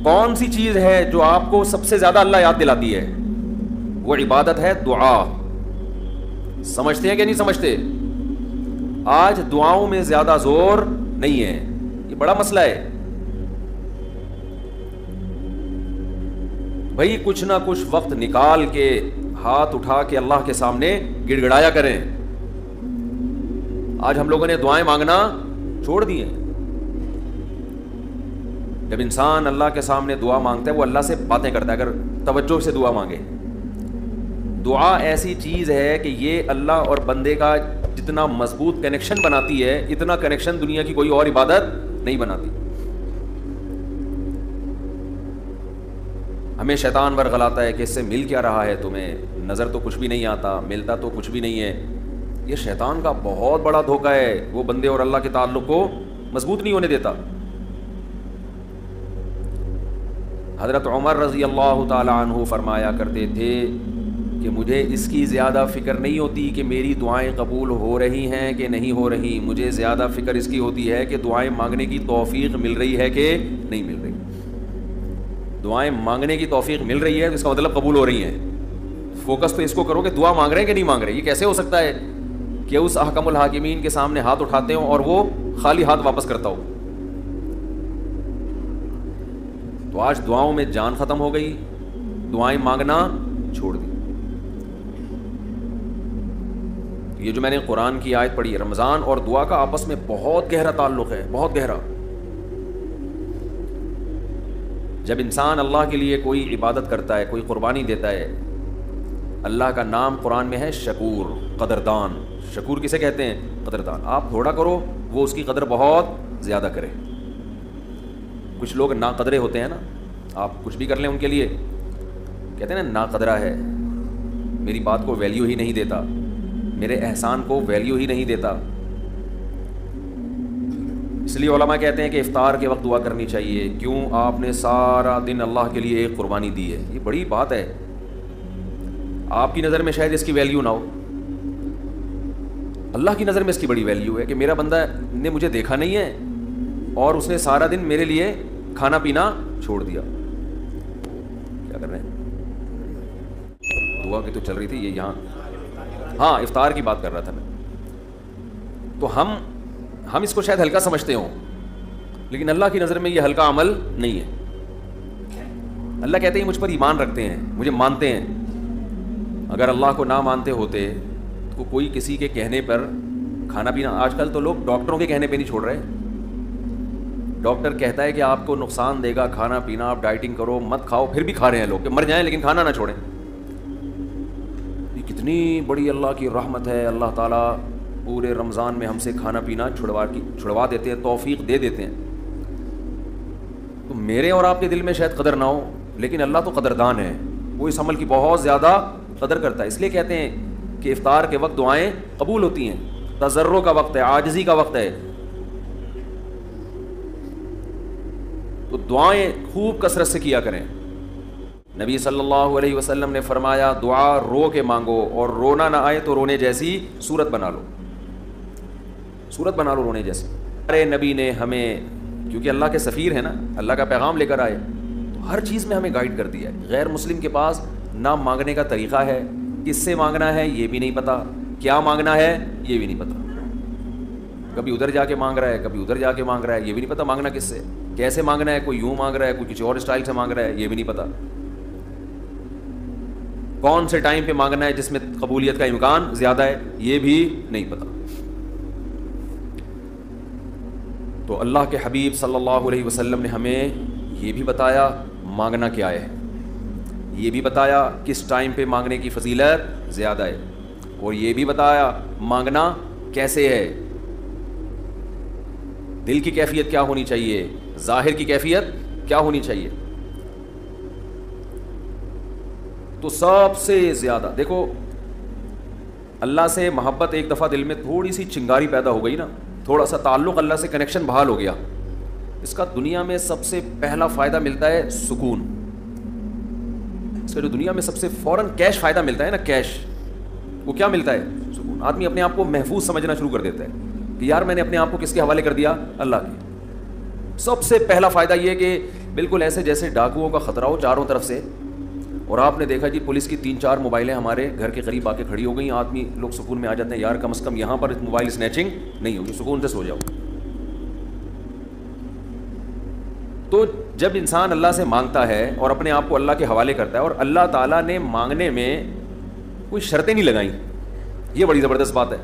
کون سی چیز ہے جو آپ کو سب سے زیادہ اللہ یاد دلاتی ہے؟ وہ عبادت ہے دعا. سمجھتے ہیں کہ نہیں سمجھتے؟ آج دعاؤں میں زیادہ زور نہیں ہے, یہ بڑا مسئلہ ہے بھائی. کچھ نہ کچھ وقت نکال کے ہاتھ اٹھا کے اللہ کے سامنے گڑ گڑایا کریں. آج ہم لوگوں نے دعائیں مانگنا چھوڑ دی ہیں. جب انسان اللہ کے سامنے دعا مانگتا ہے وہ اللہ سے باتیں کرتا ہے, اگر توجہ سے دعا مانگے. دعا ایسی چیز ہے کہ یہ اللہ اور بندے کا جتنا مضبوط کنیکشن بناتی ہے, اتنا کنیکشن دنیا کی کوئی اور عبادت نہیں بناتی. ہمیں شیطان ورغلاتا ہے کہ اس سے مل کیا رہا ہے تمہیں, نظر تو کچھ بھی نہیں آتا, ملتا تو کچھ بھی نہیں ہے. یہ شیطان کا بہت بڑا دھوکہ ہے, وہ بندے اور اللہ کے تعلق کو مضبوط نہیں ہونے دیتا. حضرت عمر رضی اللہ تعالی عنہ فرمایا کرتے تھے کہ مجھے اس کی زیادہ فکر نہیں ہوتی کہ میری دعائیں قبول ہو رہی ہیں کہ نہیں ہو رہی, مجھے زیادہ فکر اس کی ہوتی ہے کہ دعائیں مانگنے کی توفیق مل رہی ہے کہ نہیں مل رہی. دعائیں مانگنے کی توفیق مل رہی ہے تو اس کا مطلب قبول ہو رہی ہیں. فوکس تو اس کو کرو کہ دعا مانگ رہے ہیں کہ نہیں مانگ رہے. یہ کیسے ہو سکتا ہے کہ اس احکم الحاکمین کے سامنے ہاتھ اٹھاتے ہوں اور وہ خالی ہاتھ واپس کرتا ہو؟ تو آج دعاؤں میں جان ختم ہو گئی, دعائیں مانگنا چھوڑ دی. یہ جو میں نے قرآن کی آیت پڑھی ہے, رمضان اور دعا کا آپس میں بہت گہرا تعلق ہے, بہت گہرا. جب انسان اللہ کے لیے کوئی عبادت کرتا ہے, کوئی قربانی دیتا ہے, اللہ کا نام قرآن میں ہے شکور, قدردان. شکور کسے کہتے ہیں؟ قدردان. آپ تھوڑا کرو وہ اس کی قدر بہت زیادہ کرے. کچھ لوگ ناقدرے ہوتے ہیں نا, آپ کچھ بھی کر لیں ان کے لیے کہتے ہیں نا ناقدرہ ہے, میری بات کو ویلیو ہی نہیں دیتا, میرے احسان کو ویلیو ہی نہیں دیتا. اس لیے علماء کہتے ہیں کہ افطار کے وقت دعا کرنی چاہیے. کیوں؟ آپ نے سارا دن اللہ کے لیے ایک قربانی دی ہے. یہ بڑی بات ہے. آپ کی نظر میں شاید اس کی ویلیو نہ ہو, اللہ کی نظر میں اس کی بڑی ویلیو ہے کہ میرا بندہ نے مجھے دیکھا نہیں ہے اور اس نے سارا دن میرے لیے کھانا پینا چھوڑ دیا. کیا کر رہے ہیں؟ دعا کی تو چل رہی تھی یہ یہاں, ہاں افطار کی بات کر رہا تھا میں. تو ہم اس کو شاید ہلکا سمجھتے ہوں, لیکن اللہ کی نظر میں یہ ہلکا عمل نہیں ہے. اللہ کہتے ہیں مجھ پر ایمان رکھتے ہیں, مجھے مانتے ہیں. اگر اللہ کو نہ مانتے ہوتے تو کوئی کسی کے کہنے پر کھانا پینا, آج کل تو لوگ ڈاکٹروں کے کہنے پہ نہیں چھوڑ رہے. ڈاکٹر کہتا ہے کہ آپ کو نقصان دے گا کھانا پینا, آپ ڈائٹنگ کرو, مت کھاؤ, پھر بھی کھا رہے ہیں لوگ کہ مر جائیں لیکن کھانا نہ چھوڑیں. یہ کتنی بڑی اللہ کی رحمت ہے. اللہ تعالیٰ پورے رمضان میں ہم سے کھانا پینا چھڑوا دیتے ہیں, توفیق دے دیتے ہیں. تو میرے اور آپ کے دل میں شاید قدر نہ ہو, لیکن اللہ تو قدردان ہے, وہ اس عمل کی بہت زیادہ قدر کرتا ہے. اس لیے کہتے ہیں کہ افطار کے وقت دعائیں قبول ہوتی ہیں. تضرع کا وقت ہے, عاجزی کا وقت ہے, تو دعائیں خوب کثرت سے کیا کریں. نبی صلی اللہ علیہ وسلم نے فرمایا دعا رو کے مانگو, اور رونا نہ آئے تو رونے جیسی صورت بنا لو, صورت بنا لو رونے جیسی. ارے نبی نے ہمیں, کیونکہ اللہ کے سفیر ہیں نا, اللہ کا پیغام لے کر آئے, تو ہر چیز میں ہمیں گائیڈ کر دیا ہے. غیر مسلم کے پاس نہ مانگنے کا طریقہ ہے, کس سے مانگنا ہے یہ بھی نہیں پتا, کیا مانگنا ہے یہ بھی نہیں پتا. کبھی ادھر جا کے مانگ رہا ہے, کبھی ادھر جا کے مانگ رہا ہے, یہ بھی نہیں پتا مانگنا کس سے, کیسے مانگنا ہے. کوئی یوں مانگ رہا ہے, کوئی کسی اور اسٹائل سے مانگ رہا ہے, یہ بھی نہیں پتا. کون سے ٹائم پہ مانگنا ہے جس میں قبولیت کا امکان زیادہ ہے, یہ بھی نہیں پتا. تو اللہ کے حبیب صلی اللہ علیہ وسلم نے ہمیں یہ بھی بتایا مانگنا کیا ہے, یہ بھی بتایا کس ٹائم پہ مانگنے کی فضیلت زیادہ ہے, اور یہ بھی بتایا مانگنا کیسے ہے, دل کی کیفیت کیا ہونی چاہیے, ظاہر کی کیفیت کیا ہونی چاہیے. تو سب سے زیادہ دیکھو, اللہ سے محبت ایک دفعہ دل میں تھوڑی سی چنگاری پیدا ہو گئی نا, تھوڑا سا تعلق اللہ سے کنیکشن بحال ہو گیا, اس کا دنیا میں سب سے پہلا فائدہ ملتا ہے سکون. اس کا جو دنیا میں سب سے فوراً کیش فائدہ ملتا ہے نا, کیش, وہ کیا ملتا ہے؟ سکون. آدمی اپنے آپ کو محفوظ سمجھنا شروع کر دیتا ہے کہ یار میں نے اپنے آپ کو کس کے حوالے کر دیا؟ اللہ کے. سب سے پہلا فائدہ یہ کہ بالکل ایسے جیسے ڈاکوؤں کا خطرہ ہو چاروں طرف سے, اور آپ نے دیکھا جی پولیس کی 3-4 موبائلیں ہمارے گھر کے قریب آ کے کھڑی ہو گئیں, آدمی لوگ سکون میں آ جاتے ہیں, یار کم از کم یہاں پر موبائل اسنیچنگ نہیں ہوگی, سکون سے سو جاؤ. تو جب انسان اللہ سے مانگتا ہے اور اپنے آپ کو اللہ کے حوالے کرتا ہے, اور اللہ تعالیٰ نے مانگنے میں کوئی شرطیں نہیں لگائیں, یہ بڑی زبردست بات ہے.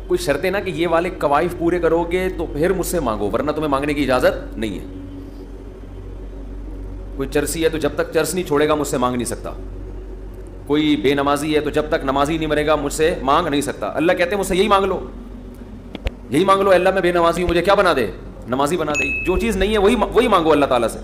کوئی شرطیں نا کہ یہ والے قوائف پورے کرو گے تو پھر مجھ سے مانگو, ورنہ تمہیں مانگنے کی اجازت نہیں ہے. کوئی چرسی ہے تو جب تک چرس نہیں چھوڑے گا مجھ سے مانگ نہیں سکتا. کوئی بے نمازی ہے تو جب تک نمازی نہیں مرے گا مجھ سے مانگ نہیں سکتا. اللہ کہتے ہیں مجھ سے یہی مانگ لو, یہی مانگ لو, اللہ میں بے نمازی ہوں, مجھے کیا بنا دے, نمازی بنا دے. جو چیز نہیں ہے وہی مانگو اللہ تعالیٰ سے.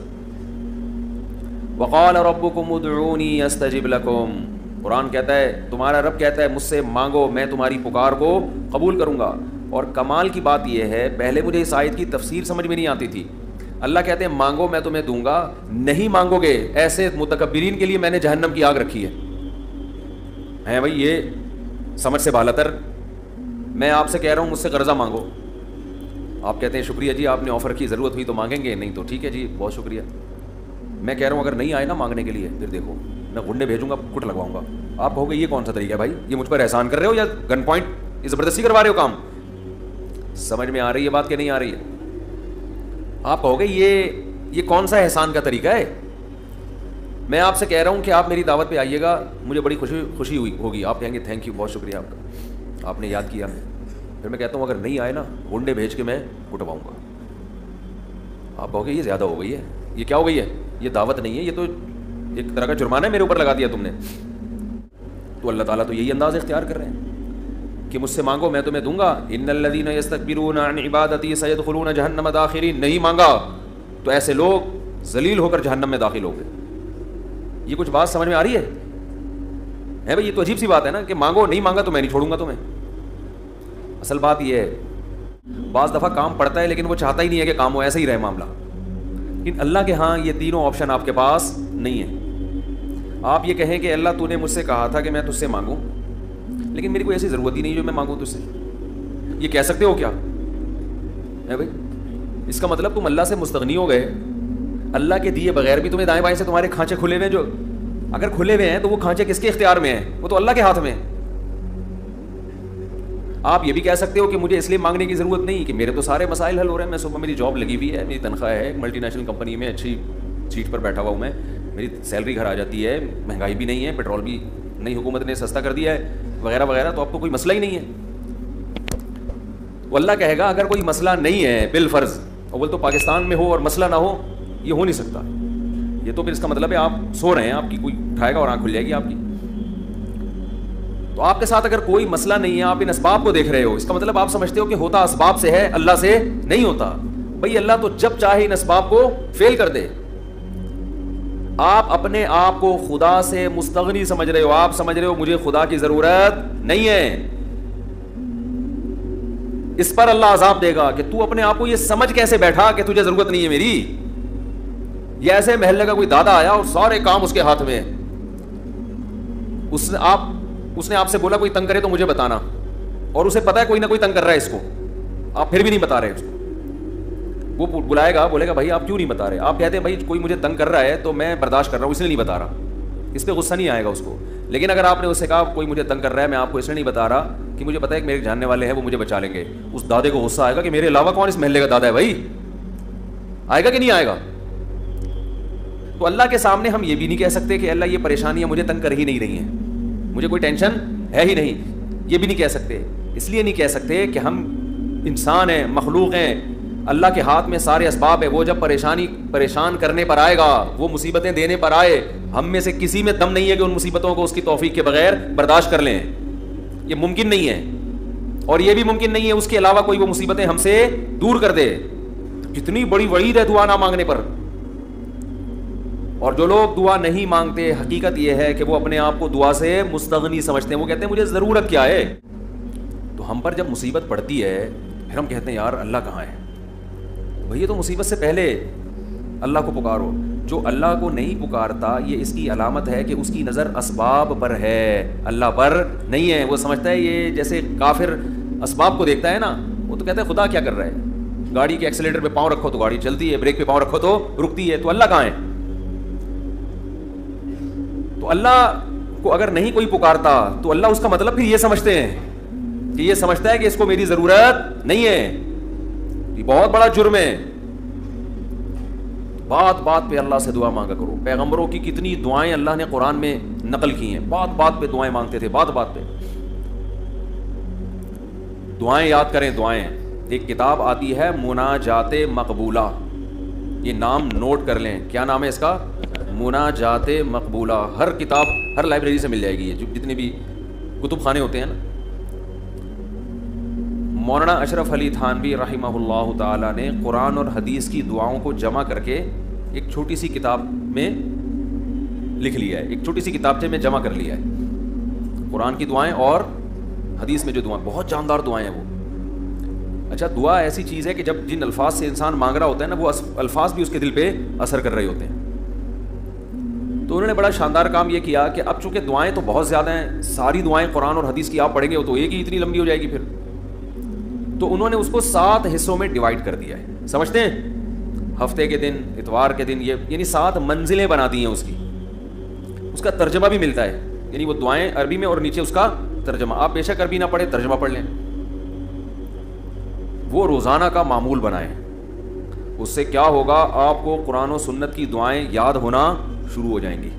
وقال ربکم ادعونی استجب لکم, قرآن کہتا ہے, تمہارا رب کہتا ہے مجھ سے مانگو میں تمہاری پکار کو قبول کروں گا. اور کمال کی بات یہ ہے, پہلے مجھے اس آیت کی تفسیر سمجھ میں نہیں آتی تھی. اللہ کہتے ہیں مانگو میں تمہیں دوں گا, نہیں مانگو گے ایسے متکبرین کے لیے میں نے جہنم کی آگ رکھی ہے بھائی, یہ سمجھ سے بالاتر. میں آپ سے کہہ رہا ہوں مجھ سے قرضہ مانگو, آپ کہتے ہیں شکریہ جی آپ نے آفر کی, ضرورت ہوئی تو مانگیں گے, نہیں تو ٹھیک ہے جی بہت شکریہ. میں کہہ رہا ہوں اگر نہیں آئے نا مانگنے کے لیے, پھر دیکھو میں گنڈے بھیجوں گا, کٹ لگواؤں گا. آپ کہو گے یہ کون سا طریقہ ہے بھائی, یہ مجھ پر احسان کر رہے ہو یا گن پوائنٹ یہ زبردستی کروا رہے ہو کام. سمجھ میں آ رہی ہے بات کہ نہیں آ رہی ہے؟ آپ کہو گے یہ کون سا احسان کا طریقہ ہے. میں آپ سے کہہ رہا ہوں کہ آپ میری دعوت پہ آئیے گا, مجھے بڑی خوشی ہوئی ہوگی, آپ کہیں گے تھینک یو بہت شکریہ آپ کا, آپ نے یاد کیا. پھر میں کہتا ہوں اگر نہیں آئے نا گنڈے بھیج کے میں کٹواؤں گا. آپ کہو گے یہ زیادہ ہو گئی ہے, یہ کیا ہو گئی ہے, یہ دعوت نہیں ہے, یہ تو ایک طرح کا جرمانہ ہے میرے اوپر لگا دیا تم نے. تو اللہ تعالیٰ تو یہی انداز اختیار کر رہے ہیں کہ مجھ سے مانگو میں تمہیں دوں گا. ان الذین یستکبرون عن عبادتی سیدخلون جہنم داخرین, نہیں مانگا تو ایسے لوگ ذلیل ہو کر جہنم میں داخل ہو گئے. یہ کچھ بات سمجھ میں آ رہی ہے بھائی؟ یہ تو عجیب سی بات ہے نا کہ مانگو, نہیں مانگا تو میں نہیں چھوڑوں گا تمہیں. اصل بات یہ ہے بعض دفعہ کام پڑتا ہے لیکن وہ چاہتا ہی نہیں ہے کہ کام ہو, ایسا ہی رہے معاملہ. لیکن اللہ کے ہاں یہ تینوں آپشن آپ کے پاس نہیں ہے. آپ یہ کہیں کہ اللہ تو نے مجھ سے کہا تھا کہ میں تجھ سے مانگوں, لیکن میری کوئی ایسی ضرورت ہی نہیں جو میں مانگوں تجھ سے. یہ کہہ سکتے ہو کیا ہے بھائی؟ اس کا مطلب تم اللہ سے مستغنی ہو گئے. اللہ کے دیے بغیر بھی تمہیں دائیں بائیں سے تمہارے کھانچے کھلے ہوئے ہیں, جو اگر کھلے ہوئے ہیں تو وہ کھانچے کس کے اختیار میں ہیں؟ وہ تو اللہ کے ہاتھ میں. آپ یہ بھی کہہ سکتے ہو کہ مجھے اس لیے مانگنے کی ضرورت نہیں کہ میرے تو سارے مسائل حل ہو رہے ہیں, میں صبح میری جاب لگی ہوئی ہے, میری تنخواہ ہے, ایک ملٹی نیشنل کمپنی میں اچھی سیٹ پر بیٹھا ہوا ہوں میں, میری سیلری گھر آ جاتی ہے, مہنگائی بھی نہیں ہے, پیٹرول بھی نئی حکومت نے سستا کر دیا ہے وغیرہ وغیرہ, تو اب تو کوئی مسئلہ ہی نہیں ہے. وہ اللہ کہے گا اگر کوئی مسئلہ نہیں ہے بالفرض, اول تو پاکستان میں ہو اور مسئلہ نہ ہو, یہ ہو نہیں سکتا. یہ تو پھر اس کا مطلب ہے آپ سو رہے ہیں, آپ کی کوئی اٹھائے گا اور آنکھ کھل جائے گی آپ کی. تو آپ کے ساتھ اگر کوئی مسئلہ نہیں ہے, آپ ان اسباب کو دیکھ رہے ہو, اس کا مطلب آپ سمجھتے ہو کہ ہوتا اسباب سے ہے, اللہ سے نہیں ہوتا. بھئی اللہ تو جب چاہے ان اسباب کو فیل کر دے. آپ اپنے آپ کو خدا سے مستغنی سمجھ رہے ہو, آپ سمجھ رہے ہو مجھے خدا کی ضرورت نہیں ہے. اس پر اللہ عذاب دے گا کہ تو اپنے آپ کو یہ سمجھ کیسے بیٹھا کہ تجھے ضرورت نہیں ہے میری. یہ ایسے محلے کا کوئی دادا آیا اور سارے کام اس کے ہاتھ میں, اس نے آپ سے بولا کوئی تنگ کرے تو مجھے بتانا, اور اسے پتا ہے کوئی نہ کوئی تنگ کر رہا ہے اس کو, آپ پھر بھی نہیں بتا رہے اس کو. وہ بلائے گا, بولے گا بھائی آپ کیوں نہیں بتا رہے؟ آپ کہتے ہیں بھائی کوئی مجھے تنگ کر رہا ہے تو میں برداشت کر رہا ہوں, اس لیے نہیں بتا رہا. اس پہ غصہ نہیں آئے گا اس کو. لیکن اگر آپ نے اس سے کہا کوئی مجھے تنگ کر رہا ہے, میں آپ کو اس لیے نہیں بتا رہا کہ مجھے پتا ہے کہ میرے جاننے والے ہیں وہ مجھے بچا لیں گے, اس دادے کو غصہ آئے گا کہ میرے علاوہ کون اس محلے کا دادا ہے بھائی. آئے گا کہ نہیں آئے گا؟ تو اللہ کے سامنے ہم یہ بھی نہیں کہہ سکتے کہ اللہ یہ پریشانیاں مجھے تنگ کر ہی نہیں رہی ہیں, مجھے کوئی ٹینشن ہے ہی نہیں. یہ بھی نہیں کہہ سکتے. اس لیے نہیں کہہ سکتے کہ ہم انسان ہیں, مخلوق ہیں, اللہ کے ہاتھ میں سارے اسباب ہے. وہ جب پریشان کرنے پر آئے گا, وہ مصیبتیں دینے پر آئے, ہم میں سے کسی میں دم نہیں ہے کہ ان مصیبتوں کو اس کی توفیق کے بغیر برداشت کر لیں. یہ ممکن نہیں ہے. اور یہ بھی ممکن نہیں ہے اس کے علاوہ کوئی وہ مصیبتیں ہم سے دور کر دے. کتنی بڑی وعید ہے دعا نہ مانگنے پر. اور جو لوگ دعا نہیں مانگتے, حقیقت یہ ہے کہ وہ اپنے آپ کو دعا سے مستغنی سمجھتے ہیں. وہ کہتے ہیں مجھے ضرورت کیا ہے. تو ہم پر جب مصیبت پڑتی ہے پھر ہم کہتے ہیں یار اللہ کہاں ہے. بھئی تو مصیبت سے پہلے اللہ کو پکارو. جو اللہ کو نہیں پکارتا, یہ اس کی علامت ہے کہ اس کی نظر اسباب پر ہے, اللہ پر نہیں ہے. وہ سمجھتا ہے یہ جیسے کافر اسباب کو دیکھتا ہے نا, وہ تو کہتا ہے خدا کیا کر رہا ہے, گاڑی کے ایکسیلیٹر پہ پاؤں رکھو تو گاڑی چلتی ہے, بریک پہ پاؤں رکھو تو رکتی ہے. تو اللہ کہاں ہے؟ تو اللہ کو اگر نہیں کوئی پکارتا تو اللہ اس کا مطلب پھر یہ سمجھتے ہیں کہ یہ سمجھتا ہے کہ اس کو میری ضرورت نہیں ہے. یہ بہت بڑا جرم ہے. بات بات پہ اللہ سے دعا مانگا کرو. پیغمبروں کی کتنی دعائیں اللہ نے قرآن میں نقل کی ہیں, بات بات پہ دعائیں مانگتے تھے, بات بات پہ دعائیں یاد کریں. دعائیں, ایک کتاب آتی ہے مناجات مقبولہ, یہ نام نوٹ کر لیں. کیا نام ہے اس کا؟ مناجات مقبولہ. ہر کتاب, ہر لائبریری سے مل جائے گی, یہ جتنے بھی کتب خانے ہوتے ہیں نا. مولانا اشرف علی تھانوی رحمہ اللہ تعالیٰ نے قرآن اور حدیث کی دعاؤں کو جمع کر کے ایک چھوٹی سی کتاب میں لکھ لیا ہے, ایک چھوٹی سی کتابچے میں جمع کر لیا ہے. قرآن کی دعائیں اور حدیث میں جو دعائیں, بہت جاندار دعائیں ہیں وہ. اچھا, دعا ایسی چیز ہے کہ جب جن الفاظ سے انسان مانگ رہا ہوتا ہے نا, وہ الفاظ بھی اس کے دل پہ اثر کر رہے ہوتے ہیں. تو انہوں نے بڑا شاندار کام یہ کیا کہ اب چونکہ دعائیں تو بہت زیادہ ہیں, ساری دعائیں قرآن اور حدیث کی آپ پڑھیں گے تو ایک ہی اتنی لمبی ہو جائے گی پھر. تو انہوں نے اس کو 7 حصوں میں ڈیوائڈ کر دیا ہے. سمجھتے ہیں؟ ہفتے کے دن, اتوار کے دن, یہ یعنی 7 منزلیں بنا دی ہیں اس کی. اس کا ترجمہ بھی ملتا ہے, یعنی وہ دعائیں عربی میں اور نیچے اس کا ترجمہ. آپ بے شک عربی نہ پڑھیں, ترجمہ پڑھ لیں. وہ روزانہ کا معمول بنائیں. اس سے کیا ہوگا, آپ کو قرآن و سنت کی دعائیں یاد ہونا شروع ہو جائیں گی.